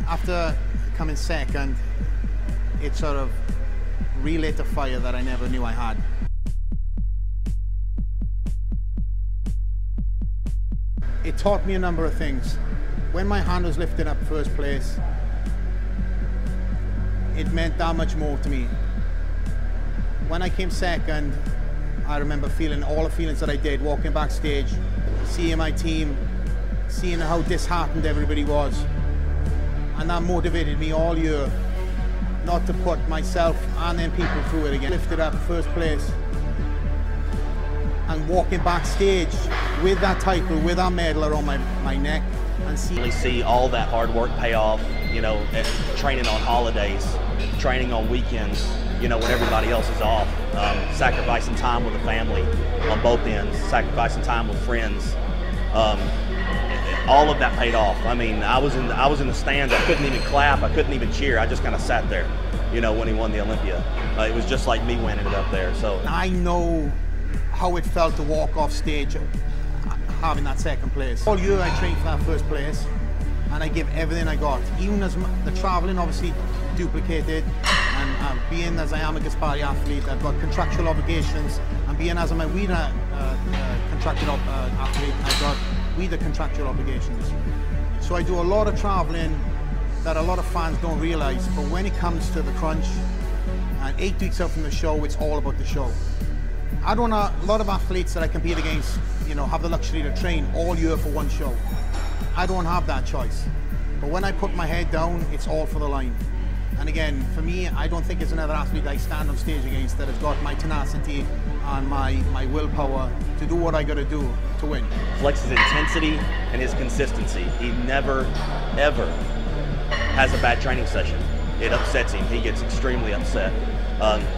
After coming second, it sort of relit a fire that I never knew I had. It taught me a number of things. When my hand was lifted up first place, it meant that much more to me. When I came second, I remember feeling all the feelings that I did, walking backstage, seeing my team, seeing how disheartened everybody was. And that motivated me all year not to put myself and then people through it again. Lifted up first place and walking backstage with that title, with that medal around my neck, and see all that hard work pay off, you know, training on holidays, training on weekends, you know, when everybody else is off, sacrificing time with the family on both ends, sacrificing time with friends. All of that paid off. I mean, I was in the stands. I couldn't even clap. I couldn't even cheer. I just kind of sat there, you know, when he won the Olympia. It was just like me winning it up there. So I know how it felt to walk off stage having that second place. All year I trained for that first place, and I give everything I got. Even as the traveling obviously duplicated, and being as I am a Gaspari athlete, I've got contractual obligations, and being as I'm a WIDA contractual athlete, I've got WIDA contractual obligations. So I do a lot of traveling that a lot of fans don't realize, but when it comes to the crunch, and 8 weeks out from the show, it's all about the show. I don't know, a lot of athletes that I compete against, you know, have the luxury to train all year for one show. I don't have that choice. But when I put my head down, it's all for the line. And again, for me, I don't think there's another athlete I stand on stage against that has got my tenacity and my willpower to do what I got to do to win. Flex's intensity and his consistency. He never, ever has a bad training session. It upsets him. He gets extremely upset.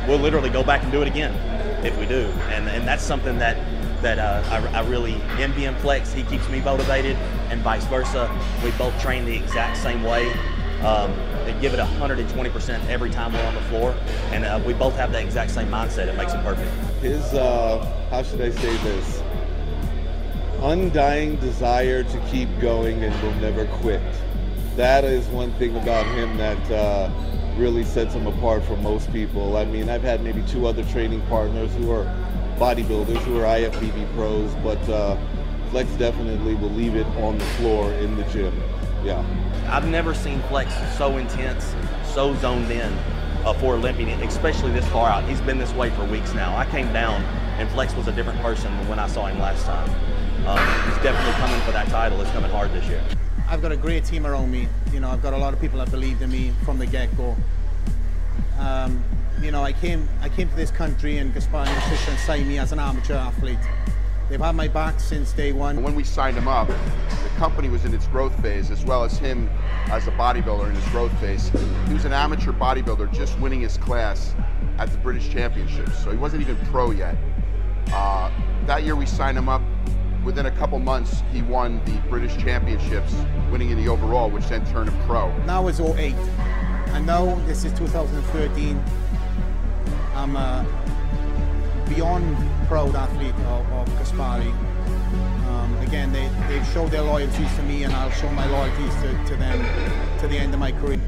We'll literally go back and do it again if we do. And that's something that I really envy in Flex. He keeps me motivated, and vice versa. We both train the exact same way. They give it 120% every time we're on the floor, and we both have that exact same mindset. It makes him perfect. His, how should I say this, undying desire to keep going and will never quit. That is one thing about him that really sets him apart from most people. I mean, I've had maybe 2 other training partners who are bodybuilders, who are IFBB pros, but Flex definitely will leave it on the floor in the gym. Yeah. I've never seen Flex so intense, so zoned in for Olympian, especially this far out. He's been this way for weeks now. I came down and Flex was a different person than when I saw him last time. He's definitely coming for that title. It's coming hard this year. I've got a great team around me. You know, I've got a lot of people that believed in me from the get-go. You know, I came to this country and Gaspari Nutrition signed me as an amateur athlete. They've had my back since day one. When we signed him up, the company was in its growth phase, as well as him as a bodybuilder in his growth phase. He was an amateur bodybuilder just winning his class at the British Championships, so he wasn't even pro yet. That year we signed him up. Within a couple months, he won the British Championships, winning in the overall, which then turned him pro. Now it's 08, and now this is 2013. I'm a beyond proud athlete of Gaspari. Again, they've showed their loyalties to me, and I'll show my loyalties to them to the end of my career.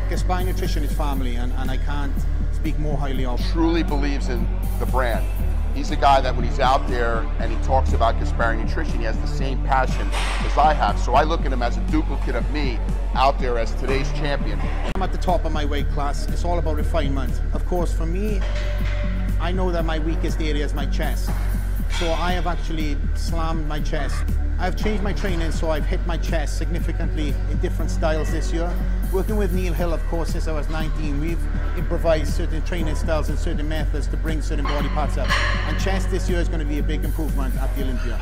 Gaspari Nutrition is family, and I can't speak more highly of. Truly believes in the brand. He's a guy that when he's out there and he talks about Gaspari Nutrition, he has the same passion as I have. So I look at him as a duplicate of me out there as today's champion. I'm at the top of my weight class. It's all about refinement. Of course, for me, I know that my weakest area is my chest. So I have actually slammed my chest. I've changed my training, so I've hit my chest significantly in different styles this year. Working with Neil Hill, of course, since I was 19, we've improvised certain training styles and certain methods to bring certain body parts up. And chest this year is going to be a big improvement at the Olympia.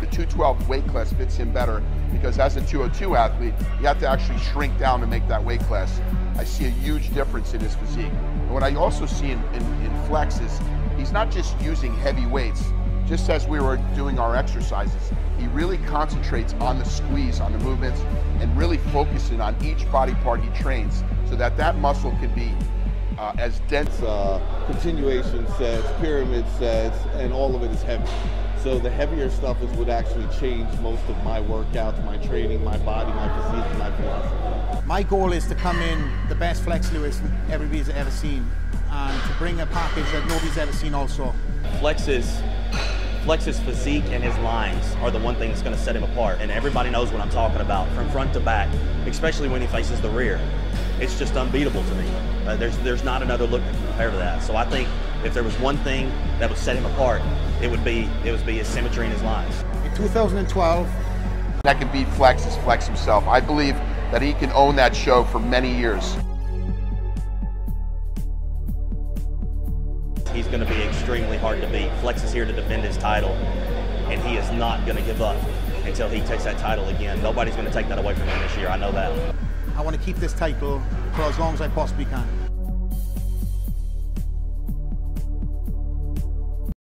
The 212 weight class fits him better because as a 202 athlete, you have to actually shrink down to make that weight class. I see a huge difference in his physique. And what I also see in Flex is he's not just using heavy weights. Just as we were doing our exercises, he really concentrates on the squeeze, on the movements, and really focusing on each body part he trains so that that muscle can be as dense. Continuation sets, pyramid sets, and all of it is heavy. So the heavier stuff is what actually changed most of my workouts, my training, my body, my physique, and my philosophy. My goal is to come in the best Flex Lewis everybody's ever seen, and to bring a package that nobody's ever seen also. Flex's physique and his lines are the one thing that's going to set him apart, and everybody knows what I'm talking about from front to back, especially when he faces the rear. It's just unbeatable to me. There's not another look that can compare to that. So I think if there was one thing that would set him apart, it would be his symmetry and his lines. In 2012, that can beat Flex is Flex himself. I believe that he can own that show for many years. He's going to be extremely hard to beat. Flex is here to defend his title, and he is not going to give up until he takes that title again. Nobody's going to take that away from him this year. I know that. I want to keep this title for as long as I possibly can.